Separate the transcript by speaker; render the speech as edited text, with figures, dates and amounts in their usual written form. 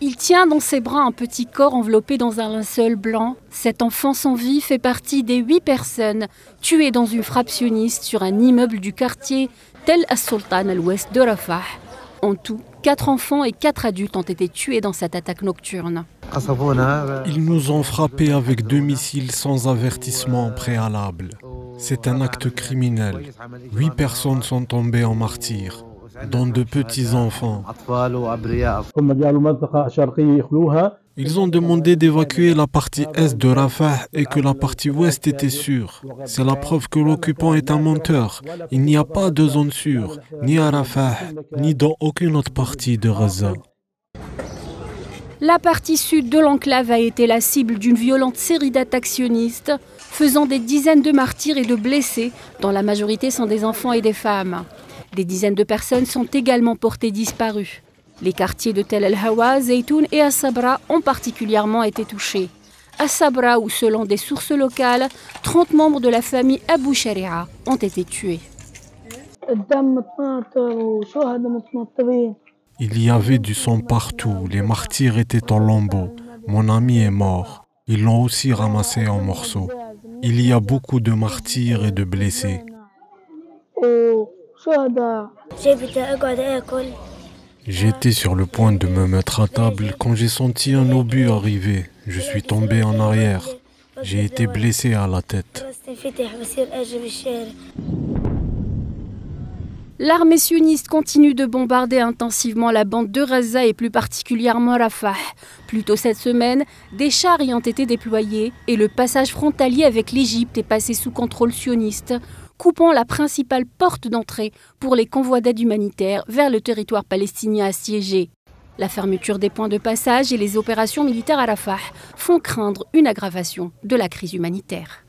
Speaker 1: Il tient dans ses bras un petit corps enveloppé dans un linceul blanc. Cet enfant sans vie fait partie des 8 personnes tuées dans une frappe sioniste sur un immeuble du quartier Tel As-Sultan à l'ouest de Rafah. En tout, 4 enfants et 4 adultes ont été tués dans cette attaque nocturne.
Speaker 2: Ils nous ont frappés avec 2 missiles sans avertissement préalable. C'est un acte criminel. 8 personnes sont tombées en martyrs, dont de petits-enfants. Ils ont demandé d'évacuer la partie est de Rafah et que la partie ouest était sûre. C'est la preuve que l'occupant est un menteur. Il n'y a pas de zone sûre, ni à Rafah, ni dans aucune autre partie de Gaza.
Speaker 1: La partie sud de l'enclave a été la cible d'une violente série d'attaques sionistes, faisant des dizaines de martyrs et de blessés, dont la majorité sont des enfants et des femmes. Des dizaines de personnes sont également portées disparues. Les quartiers de Tel El-Hawa, Zeytoun et As-Sabra ont particulièrement été touchés. As-Sabra, où selon des sources locales, 30 membres de la famille Abu Sharia ont été tués.
Speaker 2: Il y avait du sang partout, les martyrs étaient en lambeaux. Mon ami est mort. Ils l'ont aussi ramassé en morceaux. Il y a beaucoup de martyrs et de blessés. J'étais sur le point de me mettre à table quand j'ai senti un obus arriver. Je suis tombé en arrière. J'ai été blessé à la tête.
Speaker 1: L'armée sioniste continue de bombarder intensivement la bande de Gaza et plus particulièrement Rafah. Plus tôt cette semaine, des chars y ont été déployés et le passage frontalier avec l'Égypte est passé sous contrôle sioniste, coupant la principale porte d'entrée pour les convois d'aide humanitaire vers le territoire palestinien assiégé. La fermeture des points de passage et les opérations militaires à Rafah font craindre une aggravation de la crise humanitaire.